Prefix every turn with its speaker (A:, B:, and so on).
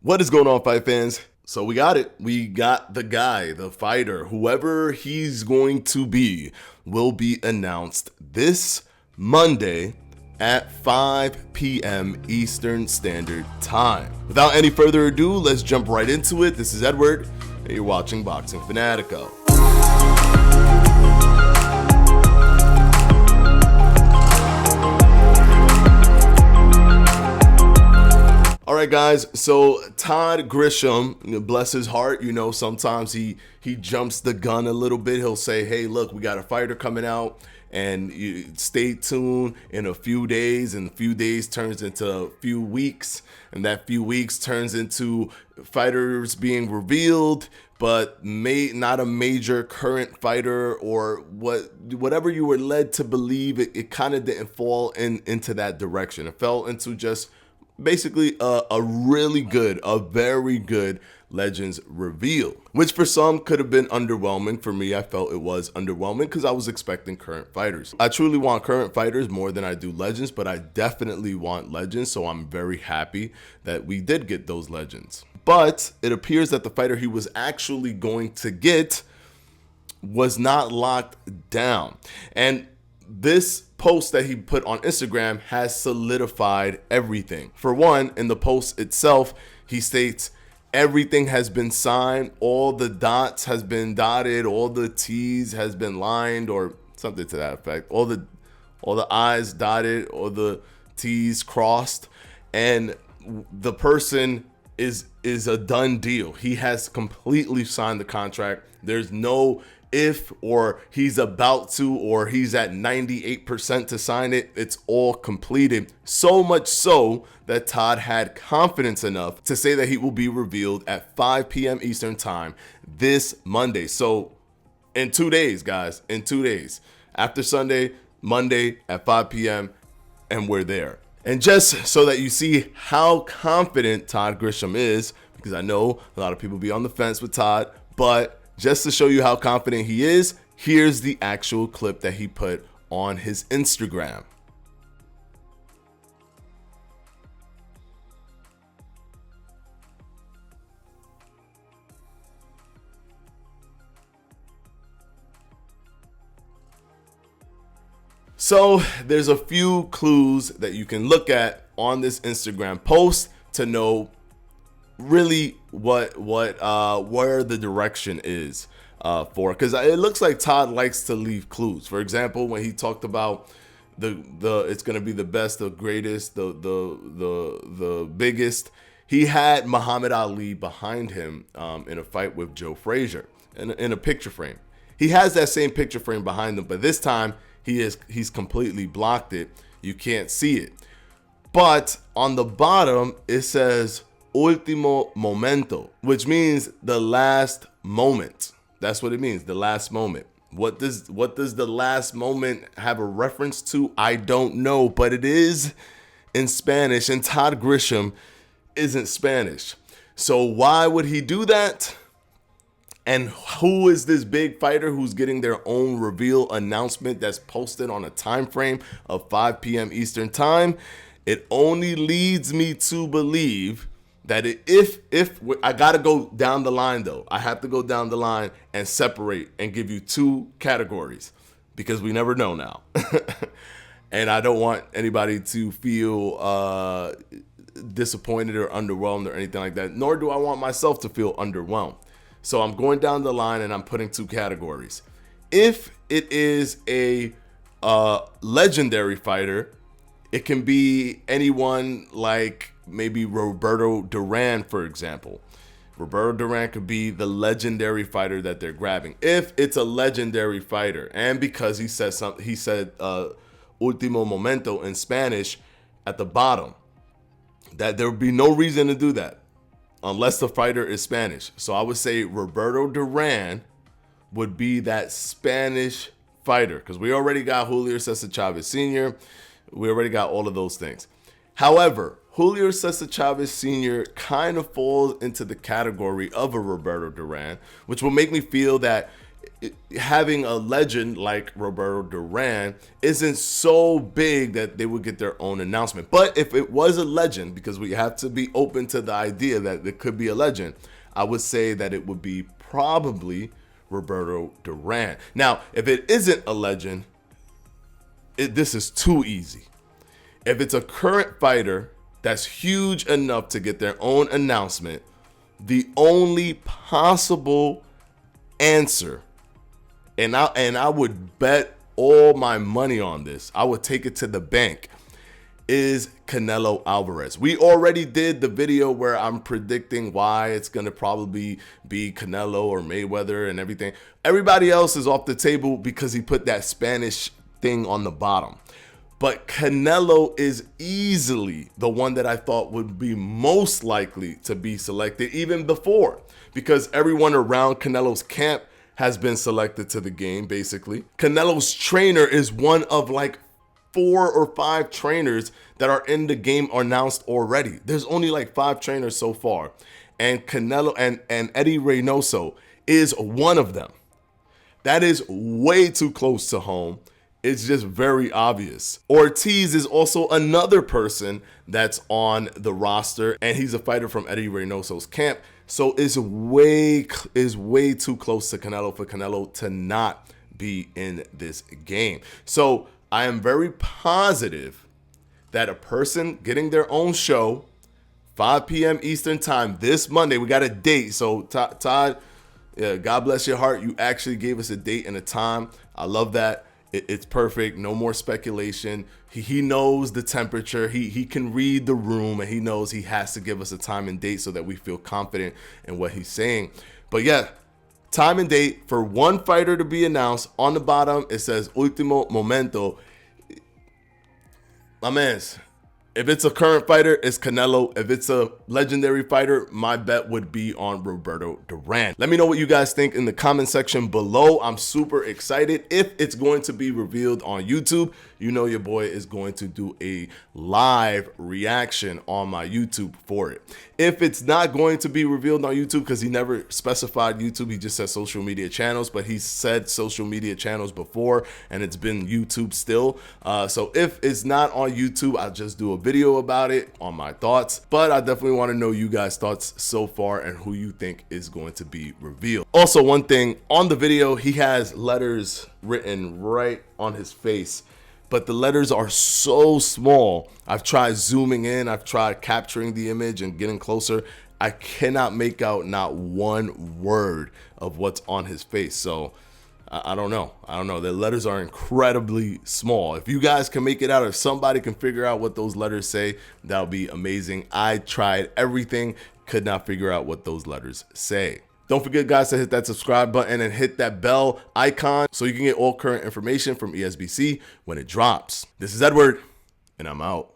A: What is going on, fight fans? So we got it. We got the guy, the fighter, whoever he's going to be, will be announced this Monday at 5 p.m. Eastern Standard Time. Without any further ado, let's jump right into it. This is Edward, and you're watching Boxing Fanatico. All right, guys, so Todd Grisham, bless his heart, you know, sometimes he jumps the gun a little bit. He'll say, hey, look, we got a fighter coming out, and you stay tuned in a few days, and a few days turns into a few weeks, and that few weeks turns into fighters being revealed, but not a major current fighter, or whatever you were led to believe. It kind of didn't fall into that direction. It fell into just basically a very good Legends reveal, which for some could have been underwhelming. For me, I felt it was underwhelming because I was expecting current fighters. I truly want current fighters more than I do Legends, but I definitely want Legends, so I'm very happy that we did get those Legends. But it appears that the fighter he was actually going to get was not locked down. And this post that he put on Instagram has solidified everything. For one, in the post itself, he states everything has been signed, all the dots has been dotted, all the T's has been lined, or something to that effect. All the I's dotted, all the T's crossed, and the person is a done deal. He has completely signed the contract. There's no if, or he's about to, or he's at 98% to sign it. It's all completed. So much so that Todd had confidence enough to say that he will be revealed at 5 p.m. Eastern time this Monday. So in 2 days, guys, in 2 days, after Sunday, Monday at 5 p.m., and we're there. And just so that you see how confident Todd Grisham is, because I know a lot of people be on the fence with Todd, but just to show you how confident he is, here's the actual clip that he put on his Instagram. So there's a few clues that you can look at on this Instagram post to know really where the direction is for, because it looks like Todd likes to leave clues. For example, when he talked about the it's going to be the best, the greatest, the biggest, he had Muhammad Ali behind him in a fight with Joe Frazier in a picture frame. He has that same picture frame behind him, but this time he's completely blocked it. You can't see it. But on the bottom it says Ultimo momento, which means the last moment. That's what it means, the last moment. What does the last moment have a reference to? I don't know, but it is in Spanish, and Todd Grisham isn't Spanish. So why would he do that? And who is this big fighter who's getting their own reveal announcement that's posted on a time frame of 5 p.m. Eastern time? It only leads me to believe that if I gotta go down the line, though, I have to go down the line and separate and give you two categories, because we never know now. And I don't want anybody to feel disappointed or underwhelmed or anything like that, nor do I want myself to feel underwhelmed. So I'm going down the line and I'm putting two categories. If it is a legendary fighter, it can be anyone like maybe Roberto Duran, for example. Roberto Duran could be the legendary fighter that they're grabbing. If it's a legendary fighter, and because he said Ultimo momento in Spanish at the bottom, that there would be no reason to do that unless the fighter is Spanish. So I would say Roberto Duran would be that Spanish fighter, because we already got Julio Cesar Chavez Sr. We already got all of those things. However, Julio Cesar Chavez Sr. kind of falls into the category of a Roberto Duran, which will make me feel that having a legend like Roberto Duran isn't so big that they would get their own announcement. But if it was a legend, because we have to be open to the idea that it could be a legend, I would say that it would be probably Roberto Duran. Now, if it isn't a legend, this is too easy. If it's a current fighter that's huge enough to get their own announcement, the only possible answer, and I would bet all my money on this, I would take it to the bank, is Canelo Alvarez. We already did the video where I'm predicting why it's going to probably be Canelo or Mayweather and everything. Everybody else is off the table because he put that Spanish thing on the bottom. But Canelo is easily the one that I thought would be most likely to be selected even before, because everyone around Canelo's camp has been selected to the game, basically. Canelo's trainer is one of like 4 or 5 trainers that are in the game announced already. There's only like 5 trainers so far. And Canelo and Eddie Reynoso is one of them. That is way too close to home. It's just very obvious. Ortiz is also another person that's on the roster, and he's a fighter from Eddie Reynoso's camp. So it's way too close to Canelo for Canelo to not be in this game. So I am very positive that a person getting their own show, 5 p.m. Eastern time this Monday, we got a date. So Todd, yeah, God bless your heart. You actually gave us a date and a time. I love that. It's perfect. No more speculation. He knows the temperature. He can read the room, and he knows he has to give us a time and date so that we feel confident in what he's saying. But yeah, time and date for one fighter to be announced. On the bottom, it says Ultimo Momento. My man's, if it's a current fighter, it's Canelo. If it's a legendary fighter, my bet would be on Roberto Duran. Let me know what you guys think in the comment section below. I'm super excited. If it's going to be revealed on YouTube, you know your boy is going to do a live reaction on my YouTube for it. If it's not going to be revealed on YouTube, because he never specified YouTube, he just said social media channels, but he said social media channels before, and it's been YouTube still. So if it's not on YouTube, I'll just do a video about it on my thoughts. But I definitely want to know you guys' thoughts so far and who you think is going to be revealed. Also, one thing on the video, he has letters written right on his face, but the letters are so small. I've tried zooming in, I've tried capturing the image and getting closer. I cannot make out not one word of what's on his face. So I don't know. The letters are incredibly small. If you guys can make it out, if somebody can figure out what those letters say, that would be amazing. I tried everything, could not figure out what those letters say. Don't forget, guys, to hit that subscribe button and hit that bell icon so you can get all current information from ESBC when it drops. This is Edward, and I'm out.